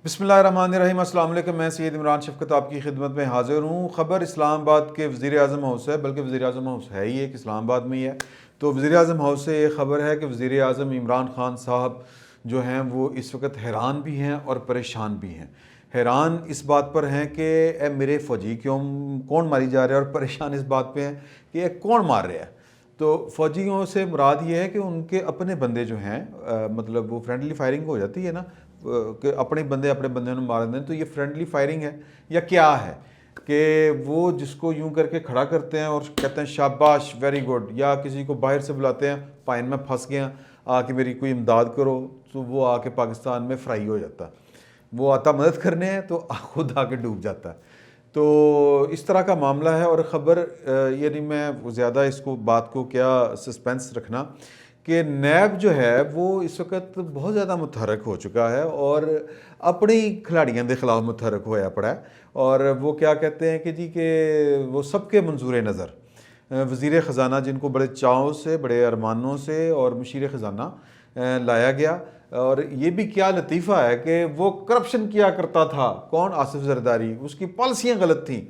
बिस्मिल्लाहिर्रहमानिर्रहीम। अस्सलाम वालेकुम। मैं सैयद इमरान शफ़क़त आपकी खिदमत में हाज़िर हूँ। ख़बर इस्लामाबाद के वज़ीर आज़म हाउस है, बल्कि वज़ीर आज़म हाउस है ही एक इस्लामाबाद में ही है। तो वज़ीर आज़म हाउस से ये ख़बर है कि वज़ीर आज़म इमरान ख़ान साहब जो हैं वो इस वक्त हैरान भी हैं और परेशान भी हैं। हैरान इस बात पर हैं कि ए मेरे फ़ौजी कौन मारी जा रहा है, और परेशान इस बात पर हैं कि ये कौन मार रहा है। तो फ़ौजियों से मुराद ये है कि उनके अपने बंदे जो हैं, मतलब वो फ्रेंडली फायरिंग हो जाती है ना, कि अपने बंदे मार दें, तो ये फ्रेंडली फायरिंग है या क्या है कि वो जिसको यूं करके खड़ा करते हैं और कहते हैं शाबाश वेरी गुड, या किसी को बाहर से बुलाते हैं पाइन में फंस गया, आके मेरी कोई इमदाद करो, तो वो आके पाकिस्तान में फ्राई हो जाता है। वो आता मदद करने हैं तो खुद आके डूब जाता है। तो इस तरह का मामला है। और ख़बर यानी मैं ज़्यादा इसको बात को क्या सस्पेंस रखना कि नैब जो है वो इस वक्त बहुत ज़्यादा मुतहरक हो चुका है और अपने ही खिलाड़ियों के खिलाफ मुतहरक होया पड़ा है। और वो क्या कहते हैं कि जी कि वो सबके मंजूर नज़र वज़ीर ख़जाना, जिनको बड़े चाव से, बड़े अरमानों से और मुशीर ख़जाना लाया गया। और ये भी क्या लतीफ़ा है कि वो करप्शन किया करता था। कौन? आसिफ जरदारी। उसकी पॉलिसियाँ गलत थीं।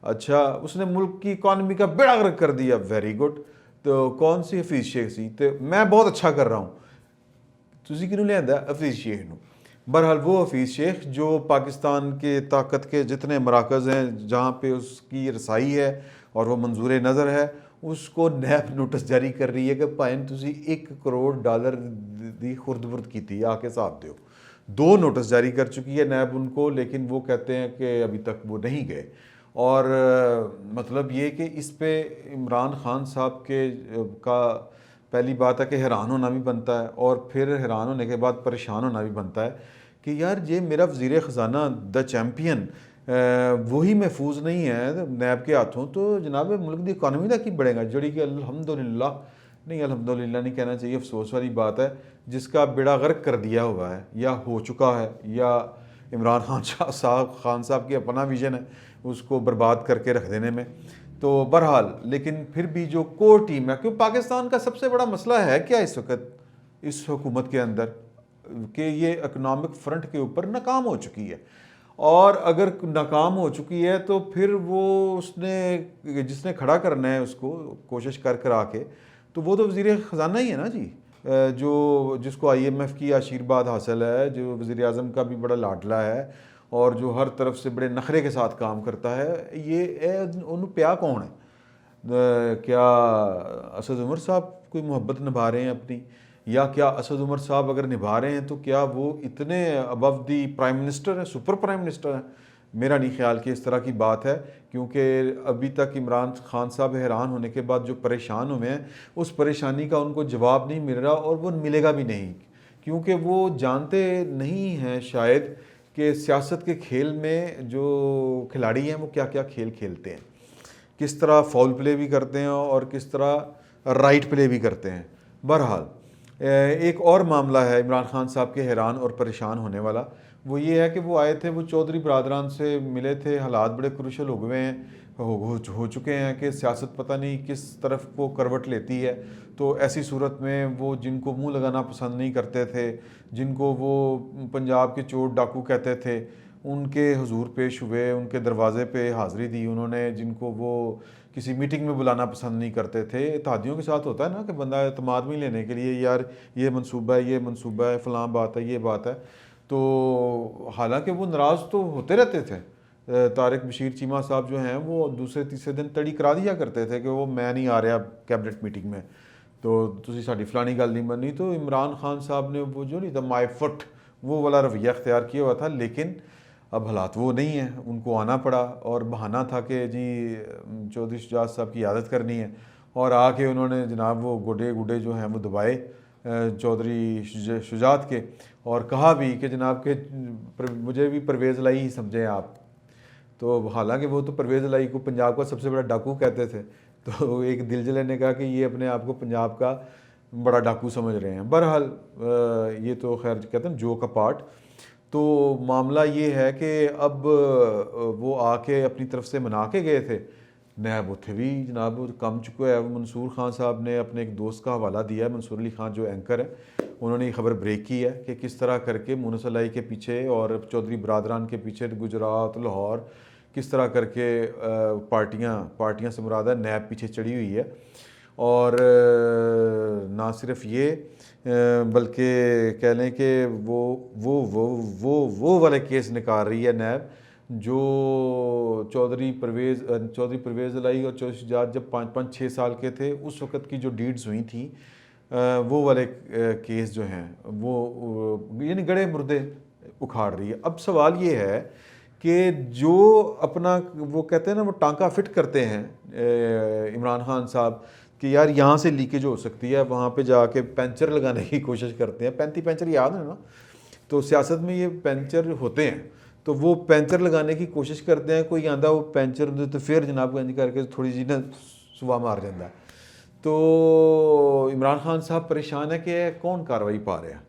अच्छा, उसने मुल्क की इकॉनमी का बेड़ा गर्क कर दिया। Very good. तो कौन सी हफीज़ शेख सी? तो मैं बहुत अच्छा कर रहा हूँ, तुसी किनू लियांदा? हफीज़ शेख नू। बहरहाल वो हफीज़ शेख जो पाकिस्तान के ताकत के जितने मराकज़ हैं जहाँ पे उसकी रसाई है और वो मंजूर नज़र है, उसको नैब नोटिस जारी कर रही है कि भाएं तुसी $1 करोड़ दी खुर्द-बुर्द की आके साथ दो। 2 नोटिस जारी कर चुकी है नैब उनको, लेकिन वो कहते हैं कि अभी तक वो नहीं गए। और मतलब ये कि इस पे इमरान ख़ान साहब के का पहली बात है कि हैरान होना भी बनता है, और फिर हैरान होने के बाद परेशान होना भी बनता है कि यार ये मेरा वज़ीर ख़जाना द चैम्पियन वही महफूज नहीं है नैब के हाथों, तो जनाब मुल्क की इकॉनमी का की बढ़ेगा, जड़ी कि अल्हम्दुलिल्लाह नहीं, अल्हम्दुलिल्लाह नहीं कहना चाहिए, अफसोस वाली बात है, जिसका बेड़ा गर्क कर दिया हुआ है या हो चुका है, या इमरान खान साहब की अपना विजन है उसको बर्बाद करके रख देने में। तो बहरहाल, लेकिन फिर भी जो कोर टीम है, क्योंकि पाकिस्तान का सबसे बड़ा मसला है क्या इस वक्त इस हुकूमत के अंदर, कि ये इकनॉमिक फ्रंट के ऊपर नाकाम हो चुकी है। और अगर नाकाम हो चुकी है तो फिर वो उसने जिसने खड़ा करना है उसको कोशिश कर आके, तो वो तो वज़ीर ख़जाना ही है ना जी, जो जिसको IMF की आशीर्वाद हासिल है, जो वज़ीर आज़म का भी बड़ा लाडला है और जो हर तरफ से बड़े नखरे के साथ काम करता है। ये उन प्या कौन है? क्या असद उमर साहब कोई मोहब्बत निभा रहे हैं अपनी, या क्या असद उमर साहब अगर निभा रहे हैं तो क्या वो इतने अबव दी प्राइम मिनिस्टर हैं, सुपर प्राइम मिनिस्टर हैं? मेरा नहीं ख्याल कि इस तरह की बात है, क्योंकि अभी तक इमरान खान साहब हैरान होने के बाद जो परेशान हुए हैं, उस परेशानी का उनको जवाब नहीं मिल रहा और वो मिलेगा भी नहीं, क्योंकि वो जानते नहीं हैं शायद कि सियासत के खेल में जो खिलाड़ी हैं वो क्या क्या खेल खेलते हैं, किस तरह फाउल प्ले भी करते हैं और किस तरह राइट प्ले भी करते हैं। बहरहाल, एक और मामला है इमरान खान साहब के हैरान और परेशान होने वाला, वो ये है कि वो आए थे, वो चौधरी बरादरान से मिले थे, हालात बड़े क्रूशल हो गए हैं, हो चुके हैं कि सियासत पता नहीं किस तरफ को करवट लेती है। तो ऐसी सूरत में वो जिनको मुंह लगाना पसंद नहीं करते थे, जिनको वो पंजाब के चोर डाकू कहते थे, उनके हुजूर पेश हुए, उनके दरवाज़े पे हाज़िरी दी उन्होंने, जिनको वो किसी मीटिंग में बुलाना पसंद नहीं करते थे। इत्तेहादियों के साथ होता है ना कि बंदा एतमाद में लेने के लिए, यार ये मनसूबा है, ये मनसूबा है, फ़लाँ बात है, ये बात है। तो हालांकि वो नाराज़ तो होते रहते थे। तारिक बशीर चीमा साहब जो हैं वो दूसरे तीसरे दिन तड़ी करा दिया करते थे कि वो मैं नहीं आ रहा कैबिनेट मीटिंग में, तो तुसी साड़ी फ़लानी गल नहीं बननी। तो इमरान खान साहब ने वो जो नहीं था माई फुट, वो वाला रवैया अख्तियार किया हुआ था, लेकिन अब हालात वो नहीं है, उनको आना पड़ा और बहाना था कि जी चौधरी शुजात साहब की आदत करनी है, और आके उन्होंने जनाब वो गोडे गुडे जो हैं वो दबाए चौधरी शुजात के, और कहा भी कि जनाब के मुझे भी परवेज़ लाई ही समझें आप। तो हालांकि वो तो परवेज़ लाई को पंजाब का सबसे बड़ा डाकू कहते थे, तो एक दिलजले ने कहा कि ये अपने आप को पंजाब का बड़ा डाकू समझ रहे हैं। बहरहाल, ये तो खैर कहते हैं जोक अपार्ट। तो मामला ये है कि अब वो आके अपनी तरफ से मना के गए थे, नैब उत्थे भी जनाब कम चुका है। मंसूर खान साहब ने अपने एक दोस्त का हवाला दिया है, मंसूर अली खान जो एंकर है, उन्होंने ये खबर ब्रेक की है कि किस तरह करके मुनस अलाई के पीछे और चौधरी बरादरान के पीछे गुजरात, लाहौर, किस तरह करके पार्टियां से मुराद है नैब पीछे चढ़ी हुई है। और ना सिर्फ ये बल्कि कह लें कि वो वाले केस निकाल रही है नैब जो चौधरी परवेज़ अलाई और चौधरी शुजात जब 5-5-6 साल के थे उस वक़्त की जो डीड्स हुई थी, वो वाले केस जो हैं वो यानी गड़े मुर्दे उखाड़ रही है। अब सवाल ये है कि जो अपना वो कहते हैं ना वो टांका फिट करते हैं इमरान खान साहब कि यार यहाँ से लीकेज हो सकती है, वहाँ पे जाके पेंचर लगाने की कोशिश करते हैं। 35 पेंचर याद है ना, तो सियासत में ये पेंचर होते हैं, तो वो पेंचर लगाने की कोशिश करते हैं। कोई आंदा वो पेंचर तो फिर जनाब गंज करके थोड़ी जी ना सुबह मार जाता है। तो इमरान खान साहब परेशान है कि कौन कार्रवाई पा रहे हैं।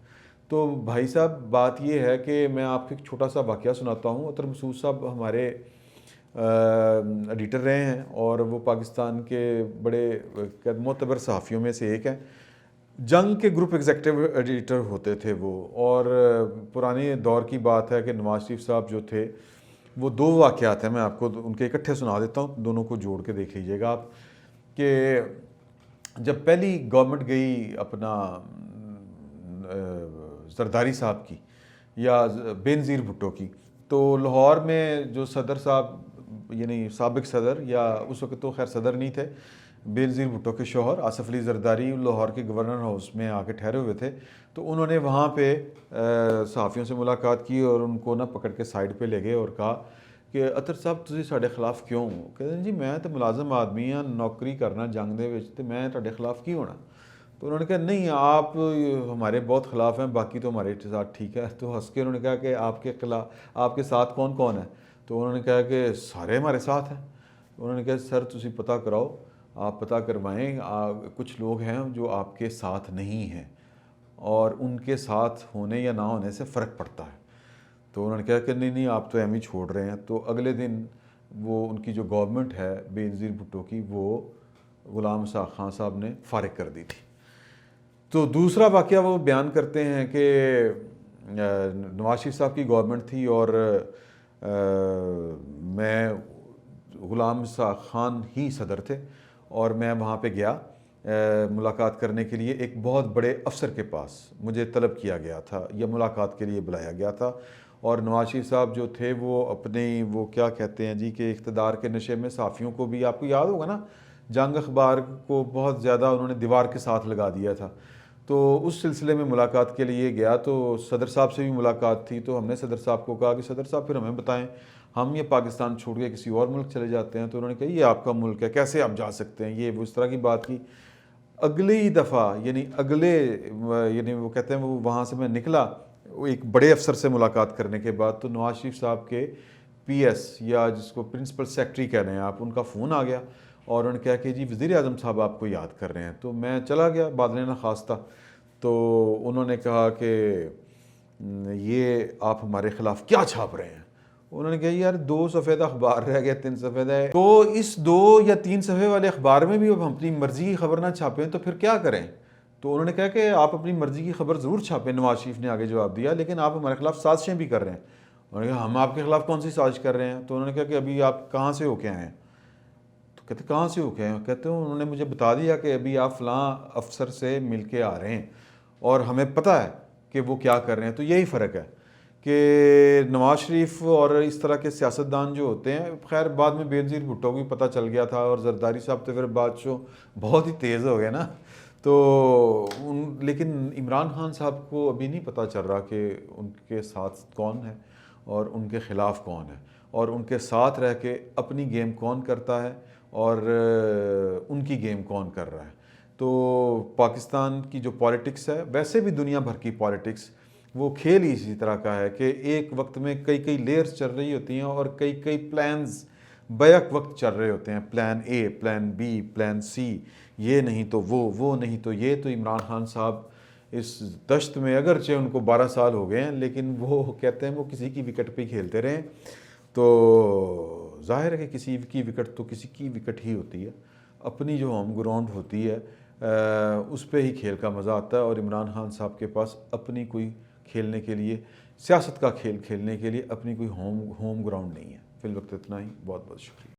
तो भाई साहब बात ये है कि मैं आपको एक छोटा सा वाक़या सुनाता हूँ। अतर मसूद साहब हमारे एडिटर रहे हैं और वो पाकिस्तान के बड़े मोतबर सहाफ़ियों में से एक हैं। जंग के ग्रुप एग्जेक्टिव एडिटर होते थे वो, और पुराने दौर की बात है कि नवाज शरीफ साहब जो थे वो 2 वाक़यात हैं, मैं आपको उनके इकट्ठे सुना देता हूँ, दोनों को जोड़ के देख लीजिएगा आप। कि जब पहली गवर्नमेंट गई अपना जरदारी साहब की या बेनज़ीर भुट्टो की, तो लाहौर में जो सदर साहब यानी साबिक सदर, या उस वक्त तो खैर सदर नहीं थे, बेनज़ीर भुट्टो के शौहर आसफ़ अली ज़रदारी लाहौर के गवर्नर हाउस में आके ठहरे हुए थे। तो उन्होंने वहाँ पे सहाफ़ियों से मुलाकात की और उनको ना पकड़ के साइड पे ले गए और कहा कि अतर साहब तुसीं साडे खिलाफ क्यों? कहते जी मैं तो मुलाजम आदमी हाँ, नौकरी करना जंग दे विच, ते मैं तुहाडे खिलाफ की होना। तो उन्होंने कहा नहीं आप हमारे बहुत ख़िलाफ़ हैं, बाकी तो हमारे साथ ठीक है। तो हंस के उन्होंने कहा कि आपके साथ कौन कौन है? तो उन्होंने कहा कि सारे हमारे साथ हैं। उन्होंने कहा सर तुसीं पता कराओ, आप पता करवाएं, कुछ लोग हैं जो आपके साथ नहीं हैं और उनके साथ होने या ना होने से फ़र्क पड़ता है। तो उन्होंने कहा कि नहीं आप तो एम ही छोड़ रहे हैं। तो अगले दिन वो उनकी जो गवर्नमेंट है बेनज़ीर भुट्टो की, वो ग़ुलाम खान साहब ने फ़ारिग कर दी थी। तो दूसरा वाक़या वो बयान करते हैं कि नवाज शरीफ साहब की गवर्नमेंट थी और मैं ग़ुलाम खान ही सदर थे और मैं वहाँ पे गया मुलाकात करने के लिए। एक बहुत बड़े अफसर के पास मुझे तलब किया गया था या मुलाकात के लिए बुलाया गया था। और नवाज शरीफ साहब जो थे वो अपने वो क्या कहते हैं जी कि इक़्तिदार के नशे में सहाफ़ियों को भी, आपको याद होगा ना, जंग अखबार को बहुत ज़्यादा उन्होंने दीवार के साथ लगा दिया था। तो उस सिलसिले में मुलाकात के लिए गया, तो सदर साहब से भी मुलाकात थी। तो हमने सदर साहब को कहा कि सदर साहब फिर हमें बताएं, हम ये पाकिस्तान छोड़ के किसी और मुल्क चले जाते हैं। तो उन्होंने कहा ये आपका मुल्क है, कैसे आप जा सकते हैं, ये वो इस तरह की बात की। अगली दफ़ा यानी वो कहते हैं वो वहाँ से मैं निकला एक बड़े अफसर से मुलाकात करने के बाद, तो नवाज शरीफ साहब के PS या जिसको प्रिंसिपल सेक्रेटरी कह रहे हैं आप, उनका फ़ोन आ गया और उन्होंने कहा कि जी वज़ीर आज़म साहब आपको याद कर रहे हैं। तो मैं चला गया बादल ना खास्ता। तो उन्होंने कहा कि ये आप हमारे ख़िलाफ़ क्या छाप रहे हैं? उन्होंने कहा यार 2 सफ़ेदा अखबार रह गया, 3 सफ़ेदा है, तो इस 2 या 3 सफ़े वाले अखबार में भी अब हम अपनी मर्ज़ी की खबर ना छापें तो फिर क्या करें? तो उन्होंने कहा कि आप अपनी मर्ज़ी की खबर ज़रूर छापें, नवाज शरीफ ने आगे जवाब दिया, लेकिन आप हमारे खिलाफ साजिशें भी कर रहे हैं। उन्होंने कहा हम आपके खिलाफ कौन सी साजिश कर रहे हैं? तो उन्होंने कहा कि अभी आप कहाँ से होके आए हैं? तो कहते कहाँ से होके आए हैं? कहते उन्होंने मुझे बता दिया कि अभी आप फ़लाँ अफसर से मिल के आ रहे हैं और हमें पता है कि वो क्या कर रहे हैं। तो यही फ़र्क है कि नवाज शरीफ और इस तरह के सियासतदान जो होते हैं, खैर बाद में बेनज़ीर भुट्टो को भी पता चल गया था और जरदारी साहब तो फिर बादशाह बहुत ही तेज़ हो गए ना। तो लेकिन इमरान खान साहब को अभी नहीं पता चल रहा कि उनके साथ कौन है और उनके ख़िलाफ़ कौन है, और उनके साथ रह के अपनी गेम कौन करता है और उनकी गेम कौन कर रहा है। तो पाकिस्तान की जो पॉलिटिक्स है, वैसे भी दुनिया भर की पॉलिटिक्स, वो खेल ही इसी तरह का है कि एक वक्त में कई कई लेयर्स चल रही होती हैं और कई कई प्लान्स बैक वक्त चल रहे होते हैं। Plan A, plan B, plan C, ये नहीं तो वो नहीं तो ये। तो इमरान खान साहब इस दश्त में, अगरचे उनको 12 साल हो गए हैं, लेकिन वो कहते हैं वो किसी की विकेट पे खेलते रहें। तो जाहिर है कि किसी की विकेट तो किसी की विकेट ही होती है। अपनी जो होम ग्राउंड होती है उस पर ही खेल का मज़ा आता है। और इमरान खान साहब के पास अपनी कोई खेलने के लिए, सियासत का खेल खेलने के लिए अपनी कोई होम ग्राउंड नहीं है। फिल वक्त इतना ही, बहुत बहुत शुक्रिया।